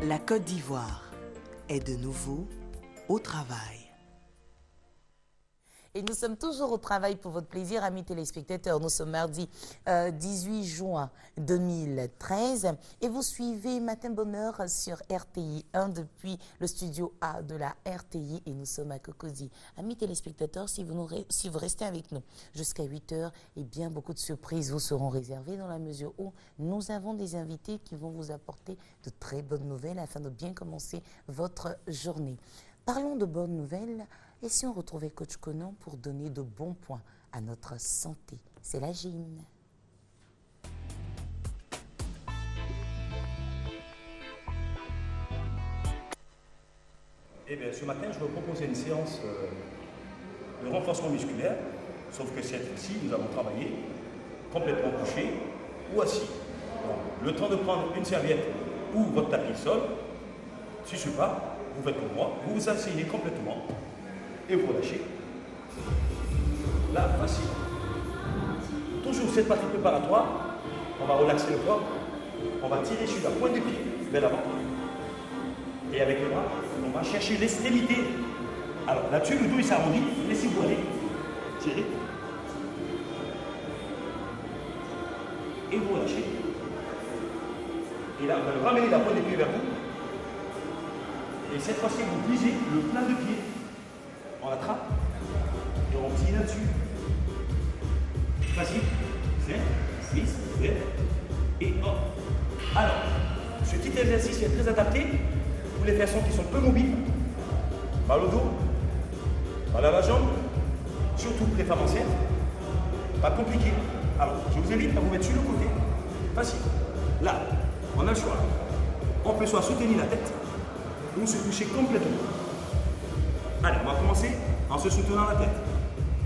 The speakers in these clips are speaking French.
La Côte d'Ivoire est de nouveau au travail. Et nous sommes toujours au travail pour votre plaisir, amis téléspectateurs. Nous sommes mardi 18 juin 2013 et vous suivez Matin Bonheur sur RTI 1 depuis le studio A de la RTI et nous sommes à Cocody. Amis téléspectateurs, si vous restez avec nous jusqu'à 8 heures, eh bien beaucoup de surprises vous seront réservées dans la mesure où nous avons des invités qui vont vous apporter de très bonnes nouvelles afin de bien commencer votre journée. Parlons de bonnes nouvelles. Et si on retrouvait Coach Conan pour donner de bons points à notre santé? C'est la gym. Eh bien, ce matin, je vais vous proposer une séance de renforcement musculaire, sauf que cette fois-ci, nous allons travailler complètement couché ou assis. Donc, le temps de prendre une serviette ou votre tapis sol, si ce n'est pas, vous faites comme moi, vous vous asseyez complètement et vous relâchez. Là, facile. Toujours cette partie préparatoire, on va relaxer le corps, on va tirer sur la pointe des pieds vers l'avant. Et avec les bras, on va chercher l'extrémité. Alors là-dessus, le dos il s'arrondit, laissez-vous aller. Tirez. Et vous relâchez. Et là, vous allez ramener la pointe des pieds vers vous. Et cette fois-ci, vous brisez le plat de pied. On l'attrape et on tire là-dessus. Facile. 7, 6, 7 et hop. Alors, ce petit exercice est très adapté pour les personnes qui sont peu mobiles, mal au dos, mal à la jambe, surtout pour les femmes enceintes. Pas compliqué. Alors, je vous invite à vous mettre sur le côté. Facile. Là, on a le choix. On peut soit soutenir la tête ou se coucher complètement. Allez, on va commencer en se soutenant la tête.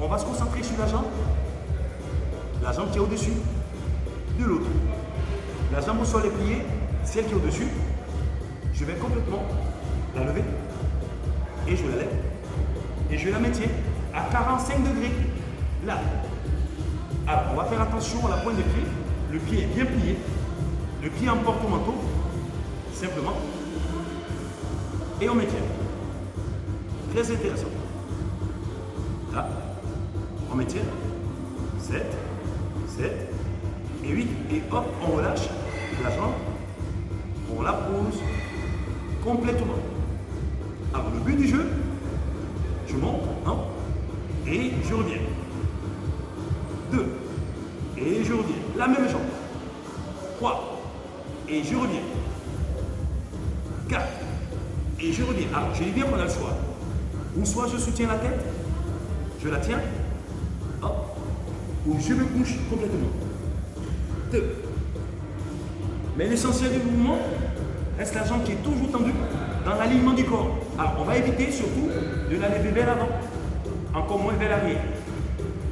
On va se concentrer sur la jambe qui est au-dessus de l'autre. La jambe au sol est pliée, celle qui est au-dessus, je vais complètement la lever et je la lève et je la maintiens à 45 degrés. Là. Alors, on va faire attention à la pointe des pieds. Le pied est bien plié. Le pied en porte-manteau, simplement. Et on maintient. Très intéressant. Là, on maintient. 7, 7 et 8. Et hop, on relâche la jambe. On la pose complètement. Alors, le but du jeu, je monte, 1, et je reviens. 2, et je reviens. La même jambe. 3, et je reviens. 4, et je reviens. Alors, je dis bien qu'on a le choix. Ou soit je soutiens la tête, je la tiens, hop, ou je me couche complètement. 2. Mais l'essentiel du mouvement reste la jambe qui est toujours tendue dans l'alignement du corps. Alors, on va éviter surtout de la lever vers l'avant, encore moins vers l'arrière.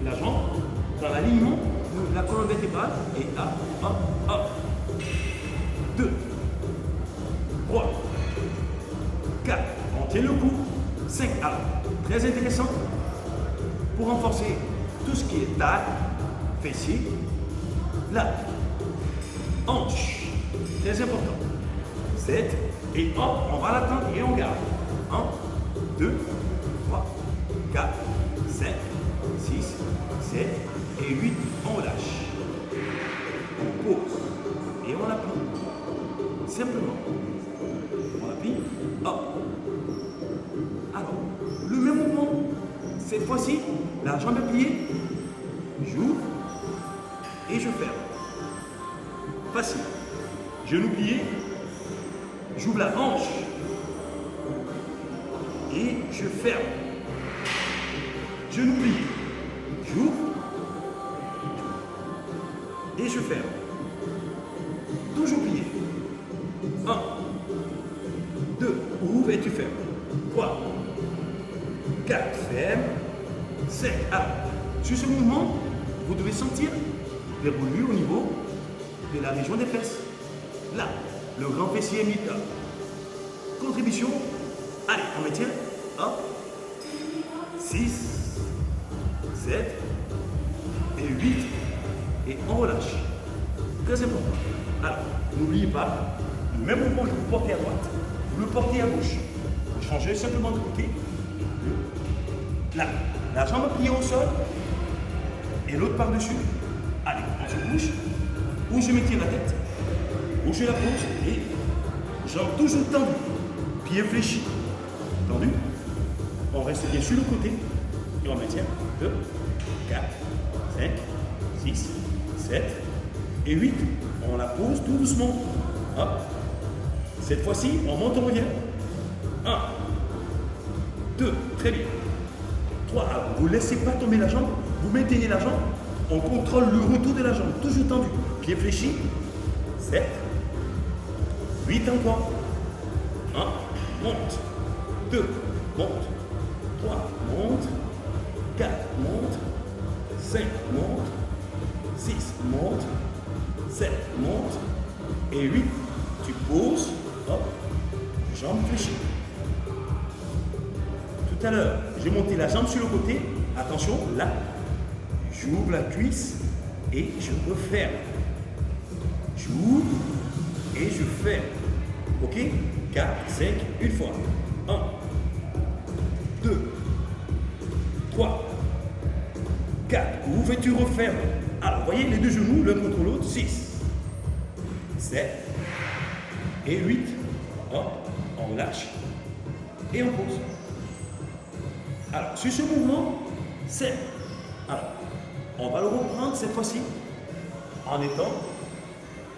La jambe dans l'alignement de la colonne vertébrale et hop, hop, hop. 2, 3, 4, on tient le coup. 5, alors, très intéressant pour renforcer tout ce qui est taille, fessier, là, hanche, très important. 7, et hop, on va l'attendre et on garde. 1, 2, 3, 4, 5, 6, 7 et 8, on relâche. On pose et on appuie. Simplement. On appuie, hop. Alors, le même mouvement. Cette fois-ci, la jambe est pliée, j'ouvre et je ferme. Facile. Genou plié, j'ouvre la hanche et je ferme. Genou plié, j'ouvre et je ferme. Toujours plié. 1, 2, ouvre et tu fermes. 3, 4, ferme. 5. Alors, sur ce mouvement, vous devez sentir des brûlures au niveau de la région des fesses. Là, le grand fessier est mis là. Contribution. Allez, on maintient. 1, 6, 7 et 8. Et on relâche. Très important. Alors, n'oubliez pas, Le même mouvement que vous portez à droite, vous le portez à gauche. Vous changez simplement de côté. Là, la jambe pliée au sol et l'autre par-dessus. Allez, on se bouge. Où je m'étire la tête, où je la pose et jambe toujours tendue. Pied fléchi. Tendu. On reste bien sur le côté et on maintient 2, 4, 5, 6, 7 et 8. On la pose tout doucement. Hop. Cette fois-ci, on monte, on revient. 1, 2, très bien. 3, vous ne laissez pas tomber la jambe, vous maintenez la jambe, on contrôle le retour de la jambe, toujours tendu. Pied fléchi. 7, 8 encore. 1, monte. 2, monte. 3, monte. 4, monte. 5, monte. 6, monte. 7, monte. Et 8, tu poses. Hop. Jambe fléchie. Tout à l'heure, j'ai monté la jambe sur le côté. Attention, là, j'ouvre la cuisse et je referme. J'ouvre et je ferme. Ok? 4, 5, une fois. 1, 2, 3, 4. Ouvre et tu refermes. Alors, voyez les deux genoux l'un contre l'autre. 6, 7 et 8. Hop, on relâche et on pose. Alors, sur ce mouvement, c'est. Alors, on va le reprendre cette fois-ci en étant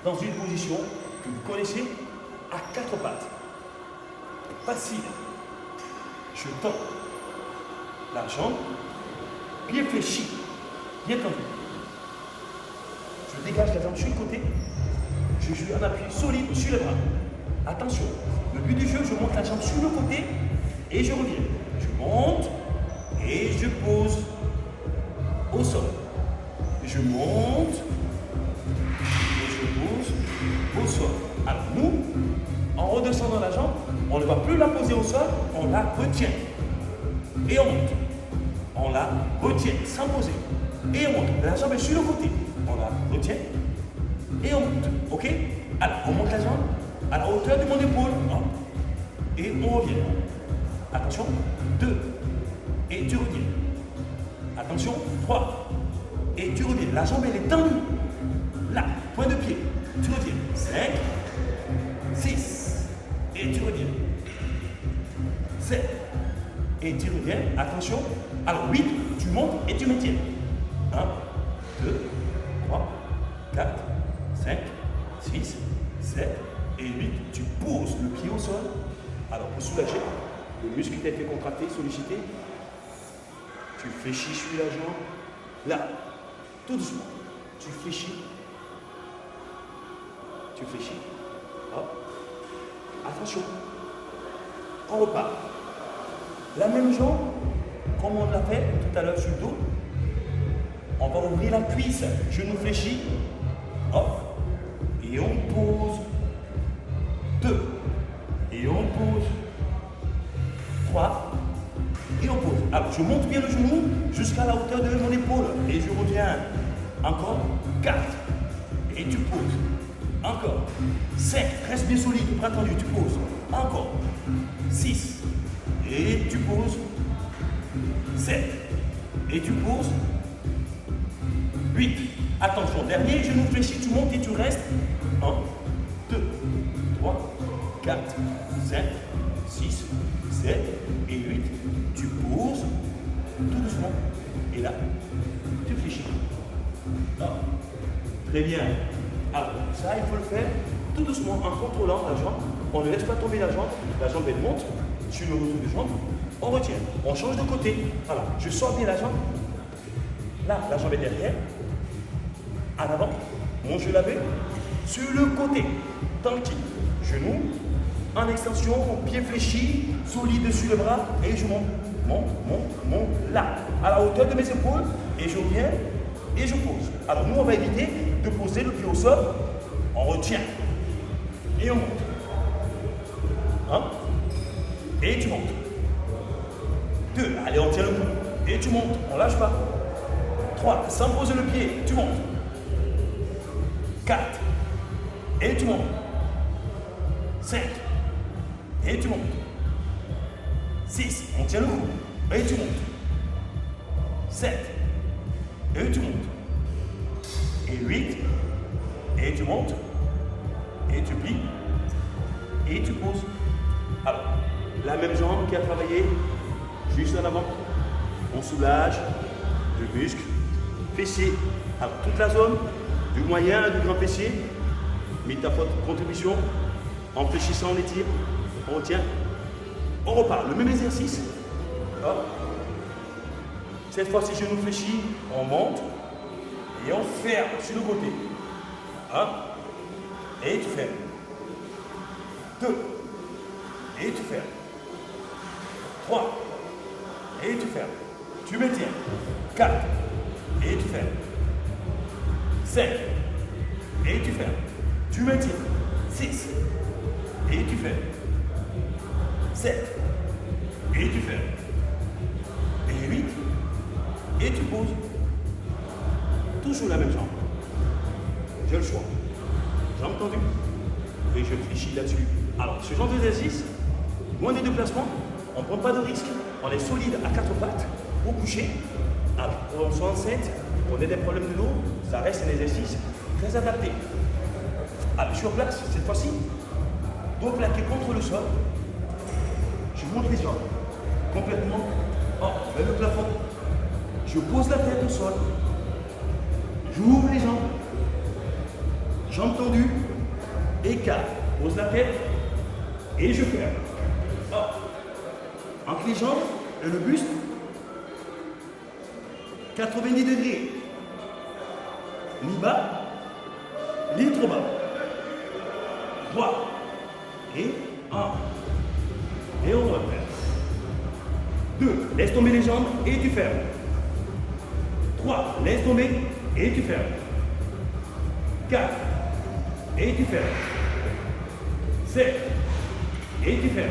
dans une position que vous connaissez à 4 pattes. Facile. Je tends la jambe, pied fléchi, bien tendu. Je dégage la jambe sur le côté, je joue un appui solide sur les bras. Attention, le but du jeu, je monte la jambe sur le côté et je reviens. Je monte et je pose au sol. Je monte et je pose au sol. Alors nous, en redescendant la jambe, on ne va plus la poser au sol, on la retient. Et on monte. On la retient sans poser. Et on monte. La jambe est sur le côté. On la retient et on monte. Ok? Alors on monte la jambe à la hauteur de mon épaule. Et on revient. Attention. 2. Et tu reviens. Attention. 3. Et tu reviens. La jambe elle est tendue. Là. Point de pied. Tu reviens. 5. 6. Et tu reviens. 7. Et tu reviens. Attention. Alors 8. Tu montes et tu maintiens. 1, 2, 3, 4, 5, 6, 7 et 8. Tu poses le pied au sol. Alors pour soulager, le muscle qui a été contracté, sollicité, tu fléchis sur la jambe. Là, tout doucement. Tu fléchis. Tu fléchis. Hop. Attention. On repart. La même jambe, comme on l'a fait tout à l'heure sur le dos. On va ouvrir la cuisse, genou fléchi, hop, et on pose 2, et on pose 3, et on pose. Alors je monte bien le genou jusqu'à la hauteur de mon épaule, et je reviens encore 4, et tu poses, encore 5, reste bien solide, bras tendu, tu poses, encore 6, et tu poses 7, et tu poses 8. Attention, dernier, genou fléchi, tu montes et tu restes. 1, 2, 3, 4, 5, 6, 7 et 8. Tu poses tout doucement. Et là, tu fléchis. Très bien. Alors, ça, il faut le faire tout doucement en contrôlant la jambe. On ne laisse pas tomber la jambe. La jambe, elle monte sur le retour de jambe. On retient. On change de côté. Alors, je sors bien la jambe. Là, la jambe est derrière. En avant, mon genou lavé, sur le côté, tranquille, genou, en extension, pied fléchi, solide sur le bras, et je monte, là, à la hauteur de mes épaules, et je reviens, et je pose. Alors nous, on va éviter de poser le pied au sol, on retient, et on monte. Et tu montes. 2, allez, on tient le coup, et tu montes, on lâche pas. 3, sans poser le pied, tu montes. 4. Et tu montes. 5. Et tu montes. 6. On tient le coup. Et tu montes. 7. Et tu montes. Et 8. Et tu montes. Et tu plies. Et tu poses. Alors, la même jambe qui a travaillé juste en avant. On soulage le muscle fessier. Alors, toute la zone du moyen et du grand fessier. Mets ta contribution. En fléchissant, on étire. On tient. On repart. Le même exercice. Hop. Cette fois-ci, genou fléchi. On monte. Et on ferme sur le côté. 1. Et tu fermes. 2. Et tu fermes. 3. Et tu fermes. Tu maintiens. 4. Et tu fermes. 5. Et tu fermes. Tu maintiens. 6. Et tu fermes. 7. Et tu fermes. Et 8. Et tu poses. Toujours la même jambe. J'ai le choix. Jambe tendue. Et je fléchis là-dessus. Alors, ce genre d'exercice, moins des déplacements, on ne prend pas de risque. On est solide à 4 pattes, au coucher. Alors, pour on soit enceinte, on a des problèmes de dos, ça reste un exercice très adapté. Alors, sur place, cette fois-ci, dos plaqué contre le sol. Je monte les jambes complètement vers le plafond. Je pose la tête au sol. J'ouvre les jambes. Jambes tendues. Écart. Pose la tête. Et je ferme. Entre les jambes et le buste. 90 degrés. Ni bas. Ni trop bas. 3. Et 1. Et on repère. 2. Laisse tomber les jambes et tu fermes. 3. Laisse tomber et tu fermes. 4. Et tu fermes. 7. Et tu fermes.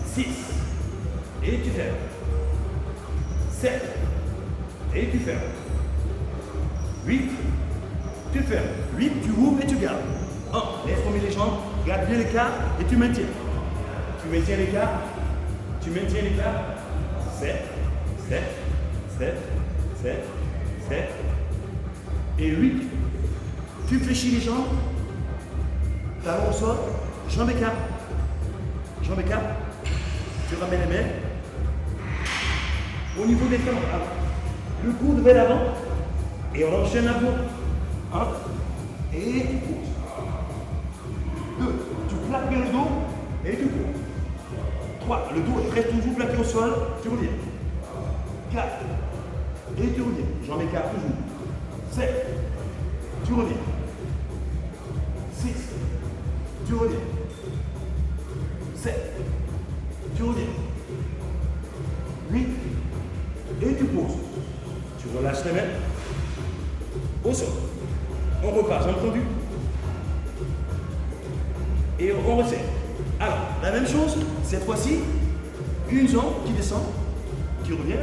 6. Et tu fermes. 7. Et tu fermes. 8. Tu fermes. 8. Tu ouvres et tu gardes. 1. Laisse tomber les jambes. Garde bien l'écart et tu maintiens. Tu maintiens l'écart. Tu maintiens l'écart. 7. 7. 7. 7. 7. Et 8. Tu fléchis les jambes. Talon au sol. Jambes écart. Jambes écart. Tu ramènes les mains. Au niveau des talons. Le coude vers l'avant. Et on enchaîne à bout. 1. Et tu poses. 2. Tu plaques bien le dos. Et tu poses. 3. Le dos reste toujours plaqué au sol. Tu reviens. 4. Et tu reviens. Jambes écart toujours. 7. Tu reviens. 6. Tu reviens. 7. Tu reviens. 8. Et tu poses. Tu relâches les mains. Au sol. On repart, j'ai entendu. Et on resserre. Alors, la même chose, cette fois-ci, une jambe qui descend, qui revient,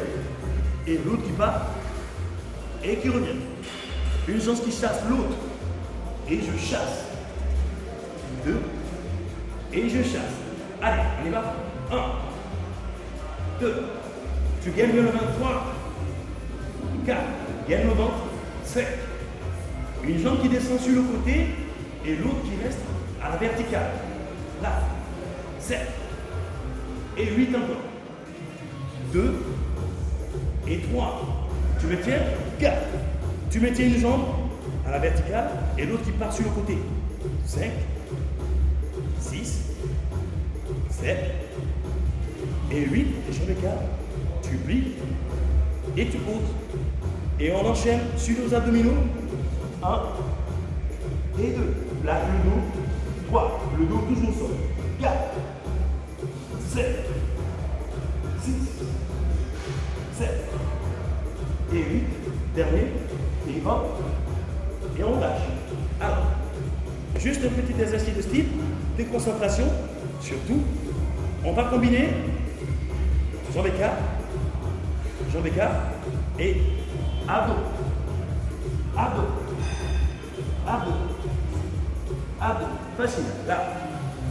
et l'autre qui part, et qui revient. Une jambe qui chasse l'autre, et je chasse. 2, et je chasse. Allez, on y va. 1, 2, tu gagnes le ventre. 3, 4, gagne le ventre. 5. Une jambe qui descend sur le côté, et l'autre qui reste à la verticale. Là. 7. Et 8 encore. 2 et 3. Tu maintiens. 4. Tu maintiens une jambe à la verticale et l'autre qui part sur le côté. 5, 6, 7 et 8. Les jambes écartent. Tu plies et tu poses. Et on enchaîne sur nos abdominaux. 1 et 2. Plaque le dos. 3. Le dos toujours au sol. 4, 7, 6, 7 et 8. Dernier. Et hop. Et on lâche. Alors, juste un petit exercice de style, de concentration. Surtout, on va combiner jambes écart et abdos. Abdos. Abdos. Abdos. Facile. Là.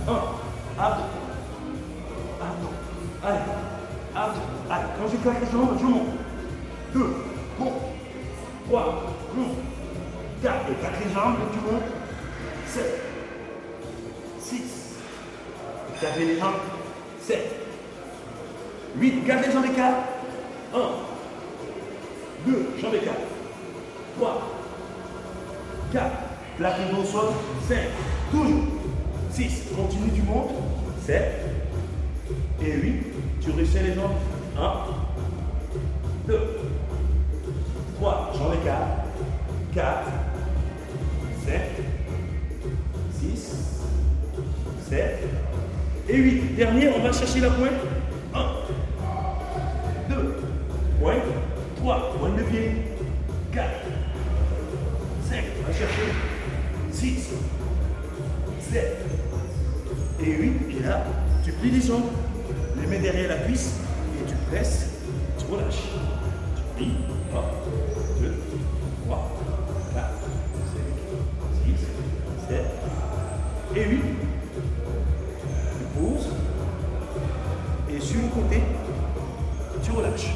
Un, à deux. Allez, à deux. Allez, quand je claque les jambes, je monte. 2, monte. 3, monte. 4, et claque les jambes, tu montes. 7, 6, claque les jambes. 7, 8, garde les jambes écartes. 1, 2, jambes écartes. 3, 4, plaque les dos au sol. 5, toujours. 6, continue, tu montes. 7 et 8, tu resserres les jambes. 1, 2, 3, jambes écartes. 4, 5, 6, 7 et 8. Dernier, on va chercher la pointe. 1, 2, pointe. 3, pointe de pied. 4, 5, on va chercher. 6, 7 et 8. Et là, tu plies les jambes. Les mains derrière la cuisse et tu presses, tu relâches. Tu plies. 1, 2, 3, 4, 5, 6, 7 et 8. Tu poses. Et sur le côté, tu relâches.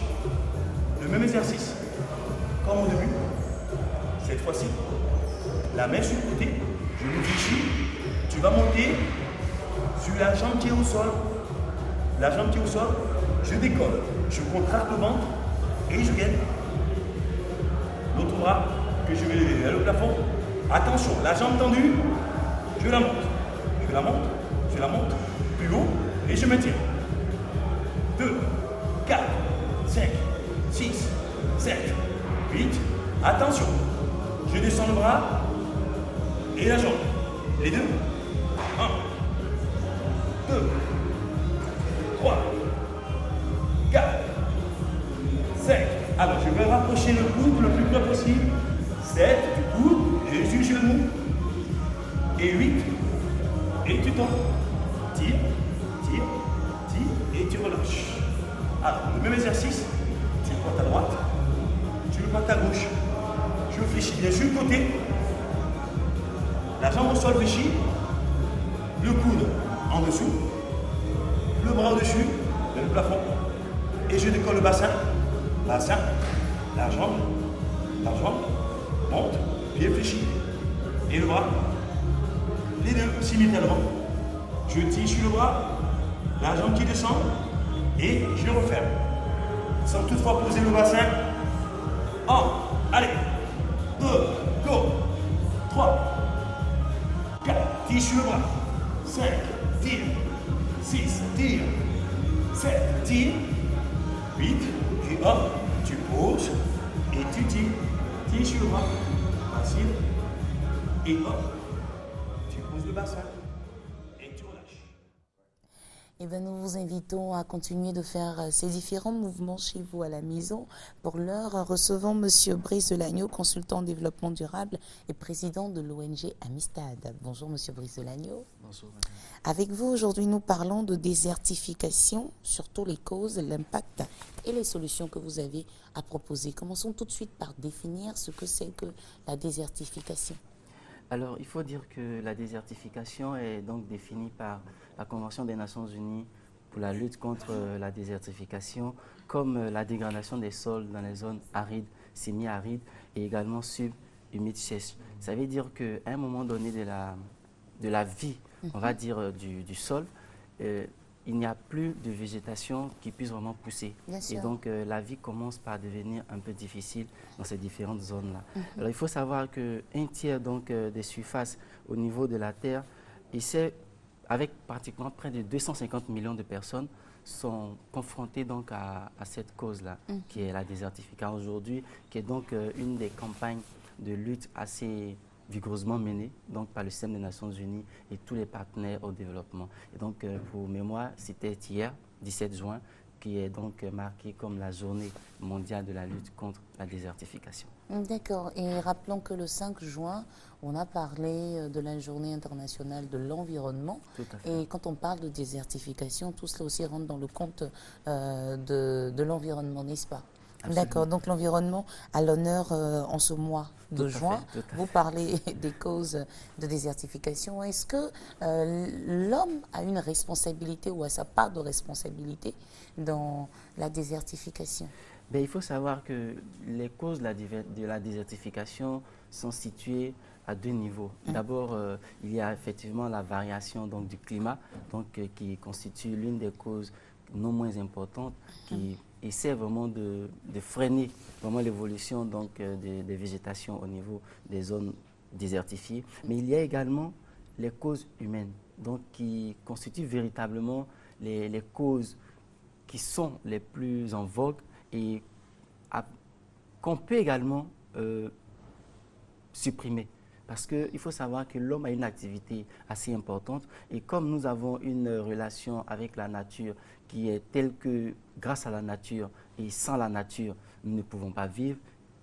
Le même exercice, comme au début. Cette fois-ci, la main sur le côté, je me fléchis. Tu vas monter sur la jambe qui est au sol. La jambe qui est au sol, je décolle. Je contracte le ventre et je gaine. L'autre bras que je vais lever vers le plafond. Attention, la jambe tendue, je la monte. Je la monte, je la monte plus haut et je maintiens. 2, 4, 5, 6, 7, 8. Attention, je descends le bras et la jambe. Les deux. 1, 2, 3, 4, 5. Alors, je vais rapprocher le coude le plus près possible. 7 du coude, et du genou. Et 8. Et tu tombes. Tire, tire, tire, et tu relâches. Alors, le même exercice. Tu le portes à droite. Tu le portes à gauche. Je fléchis bien sur le côté. La jambe au sol fléchie. Le coude en dessous. Le bras au-dessus, le plafond. Et je décolle le bassin. Bassin, la jambe, monte, pied fléchi. Et le bras. Les deux simultanément. Je tire sur le bras, la jambe qui descend, et je referme. Sans toutefois poser le bassin. 1, allez. 2, go. 3, 4, tire sur le bras. 5, tire. 6, tire. 7, tire. 8, et hop, tu poses et tu tires. Tire sur le bras. Facile. Et hop, tu poses le bassin et tu relâches. Eh bien, nous vous invitons à continuer de faire ces différents mouvements chez vous à la maison. Pour l'heure, recevons M. Brice Delagneau, consultant en développement durable et président de l'ONG Amistad. Bonjour M. Brice Delagneau. Bonjour madame. Avec vous, aujourd'hui, nous parlons de désertification, surtout les causes, l'impact et les solutions que vous avez à proposer. Commençons tout de suite par définir ce que c'est que la désertification. Alors, il faut dire que la désertification est donc définie par la Convention des Nations Unies pour la lutte contre la désertification comme la dégradation des sols dans les zones arides, semi-arides et également subhumides sèches. Ça veut dire qu'à un moment donné de la vie, on va dire, du sol, il n'y a plus de végétation qui puisse vraiment pousser. Et donc, la vie commence par devenir un peu difficile dans ces différentes zones-là. Alors, il faut savoir qu'un tiers donc, des surfaces au niveau de la Terre, et c'est avec pratiquement près de 250 millions de personnes, sont confrontées donc à cette cause-là, qui est la désertification aujourd'hui, qui est donc une des campagnes de lutte assez vigoureusement menée donc, par le système des Nations Unies et tous les partenaires au développement. Et donc, pour mémoire, c'était hier, 17 juin, qui est donc marqué comme la journée mondiale de la lutte contre la désertification. D'accord. Et rappelons que le 5 juin, on a parlé de la journée internationale de l'environnement. Tout à fait. Et quand on parle de désertification, tout cela aussi rentre dans le compte de l'environnement, n'est-ce pas? D'accord, donc l'environnement à l'honneur en ce mois de juin. Vous parlez des causes de désertification. Est-ce que l'homme a une responsabilité ou a sa part de responsabilité dans la désertification? Ben, il faut savoir que les causes de la désertification sont situées à deux niveaux. D'abord, il y a effectivement la variation donc, du climat, qui constitue l'une des causes non moins importantes, qui essaie vraiment de freiner vraiment l'évolution des végétations au niveau des zones désertifiées. Mais il y a également les causes humaines, donc qui constituent véritablement les causes qui sont les plus en vogue et qu'on peut également supprimer. Parce qu'il faut savoir que l'homme a une activité assez importante et comme nous avons une relation avec la nature qui est telle que grâce à la nature et sans la nature, nous ne pouvons pas vivre.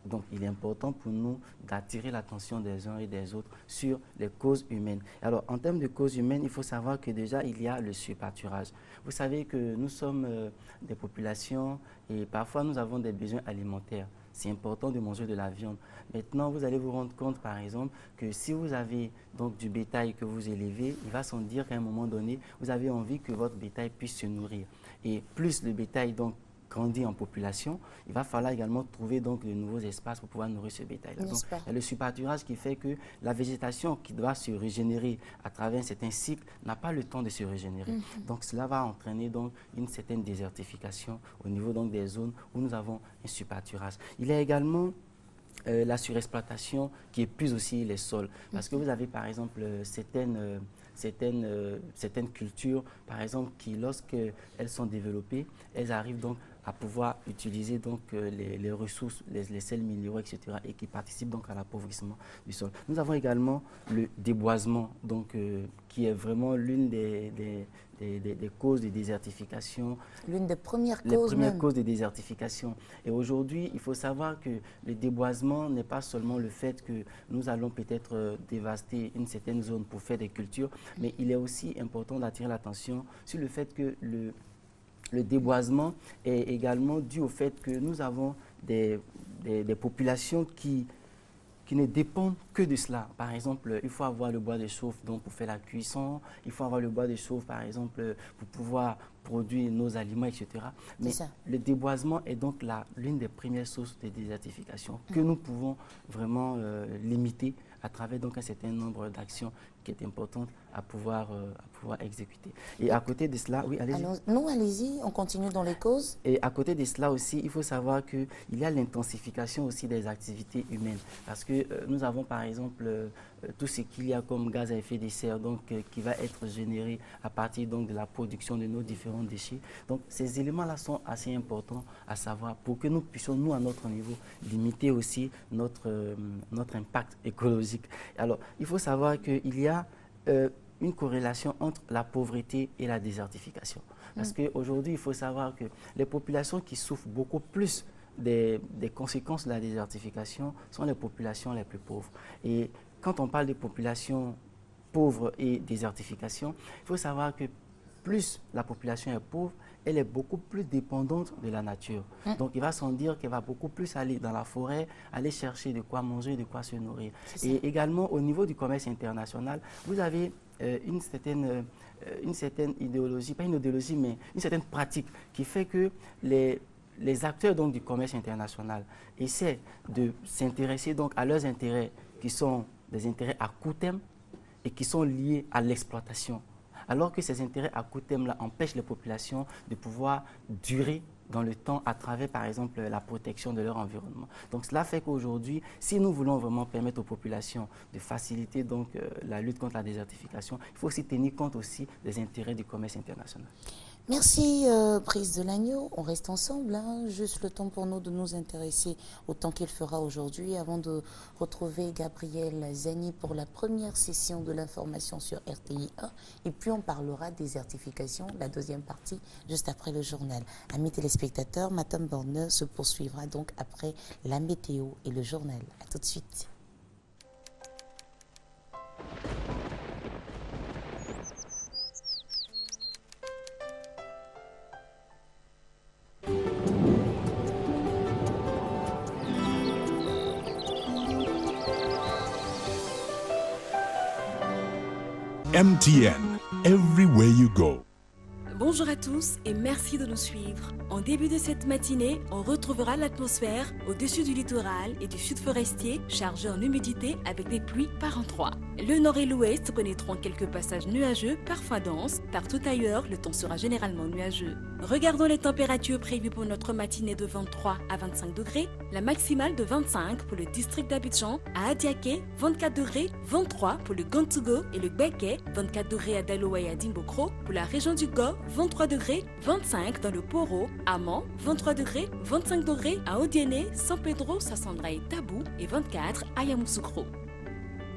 Donc, il est important pour nous d'attirer l'attention des uns et des autres sur les causes humaines. Alors, en termes de causes humaines, il faut savoir que déjà, il y a le surpâturage. Vous savez que nous sommes des populations et parfois nous avons des besoins alimentaires. C'est important de manger de la viande. Maintenant, vous allez vous rendre compte, par exemple, que si vous avez donc du bétail que vous élevez, il va sans dire qu'à un moment donné, vous avez envie que votre bétail puisse se nourrir. Et plus le bétail donc grandit en population, il va falloir également trouver donc de nouveaux espaces pour pouvoir nourrir ce bétail-là. Donc, il y a le surpâturage qui fait que la végétation qui doit se régénérer à travers un certain cycle n'a pas le temps de se régénérer. Donc, cela va entraîner donc une certaine désertification au niveau donc des zones où nous avons un surpâturage. Il y a également la surexploitation qui épuise aussi les sols. Parce que vous avez par exemple certaines cultures, par exemple, qui lorsqu'elles sont développées, elles arrivent donc à pouvoir utiliser donc les ressources, les sels minéraux, etc. et qui participent donc à l'appauvrissement du sol. Nous avons également le déboisement, donc, qui est vraiment l'une des causes de désertification. L'une des premières causes. Les premières causes de désertification. Et aujourd'hui, il faut savoir que le déboisement n'est pas seulement le fait que nous allons peut-être dévaster une certaine zone pour faire des cultures, mais il est aussi important d'attirer l'attention sur le fait que le déboisement est également dû au fait que nous avons des populations qui ne dépendent que de cela. Par exemple, il faut avoir le bois de chauffe donc, pour faire la cuisson, il faut avoir le bois de chauffe, par exemple, pour pouvoir produire nos aliments, etc. Mais le déboisement est donc l'une des premières sources de désertification que nous pouvons vraiment limiter à travers donc, un certain nombre d'actions qui est importante à pouvoir exécuter. Et à côté de cela, oui, allez-y. Non, allez-y, on continue dans les causes. Et à côté de cela aussi, il faut savoir qu'il y a l'intensification aussi des activités humaines. Parce que nous avons par exemple tout ce qu'il y a comme gaz à effet de serre donc, qui va être généré à partir donc, de la production de nos différents déchets. Donc ces éléments-là sont assez importants à savoir pour que nous puissions, nous, à notre niveau, limiter aussi notre impact écologique. Alors, il faut savoir qu'il y a une corrélation entre la pauvreté et la désertification. Parce qu'aujourd'hui, il faut savoir que les populations qui souffrent beaucoup plus des conséquences de la désertification sont les populations les plus pauvres. Et quand on parle des populations pauvres et désertification, il faut savoir que plus la population est pauvre, elle est beaucoup plus dépendante de la nature. Donc, il va sans dire qu'elle va beaucoup plus aller dans la forêt, aller chercher de quoi manger, de quoi se nourrir. Et également, au niveau du commerce international, vous avez une certaine idéologie, pas une idéologie, mais une certaine pratique qui fait que les acteurs donc, du commerce international essaient de s'intéresser donc à leurs intérêts qui sont des intérêts à court terme et qui sont liés à l'exploitation. Alors que ces intérêts à court terme empêchent les populations de pouvoir durer dans le temps à travers, par exemple, la protection de leur environnement. Donc, cela fait qu'aujourd'hui, si nous voulons vraiment permettre aux populations de faciliter donc, la lutte contre la désertification, il faut aussi tenir compte aussi des intérêts du commerce international. Merci, Prise de l'Agneau. On reste ensemble, hein. Juste le temps pour nous de nous intéresser au temps qu'il fera aujourd'hui avant de retrouver Gabriel Zani pour la première session de l'information sur RTI 1. Et puis, on parlera désertification, la deuxième partie, juste après le journal. Amis téléspectateurs, Matam Borner se poursuivra donc après la météo et le journal. À tout de suite. MTN, everywhere you go. Bonjour à tous et merci de nous suivre. En début de cette matinée, on retrouvera l'atmosphère au-dessus du littoral et du sud forestier chargé en humidité avec des pluies par endroits. Le nord et l'ouest connaîtront quelques passages nuageux, parfois denses. Partout ailleurs, le temps sera généralement nuageux. Regardons les températures prévues pour notre matinée de 23 à 25 degrés, la maximale de 25 pour le district d'Abidjan, à Adiaké, 24 degrés, 23 pour le Gantougo et le Béké, 24 degrés à Daloa et à Dimbokro, pour la région du Go, 23 degrés, 25 dans le Poro, à Mans, 23 degrés, 25 degrés à Odiéné, San Pedro, Sassandra et Tabou et 24 à Yamoussoukro.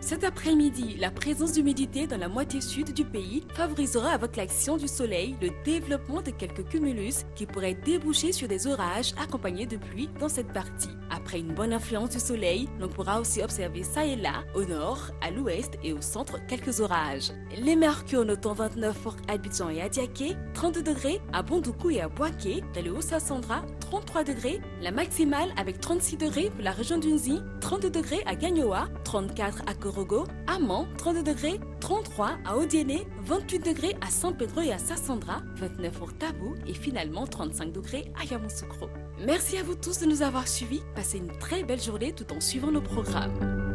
Cet après-midi, la présence d'humidité dans la moitié sud du pays favorisera avec l'action du soleil le développement de quelques cumulus qui pourraient déboucher sur des orages accompagnés de pluie dans cette partie. Après une bonne influence du soleil, l'on pourra aussi observer ça et là, au nord, à l'ouest et au centre, quelques orages. Les mercures notons 29 pour Abidjan et Adiaké, 32 degrés à Bondoukou et à Boaké, dans le Haut-Sassandra, 33 degrés, la maximale avec 36 degrés pour la région d'Unzi, 32 degrés à Gagnoa, 34 à Korogo, à Mans, 32 degrés, 33 à Odiéné, 28 degrés à San Pedro et à Sassandra, 29 pour Tabou et finalement 35 degrés à Yamoussoukro. Merci à vous tous de nous avoir suivis. Passez une très belle journée tout en suivant nos programmes.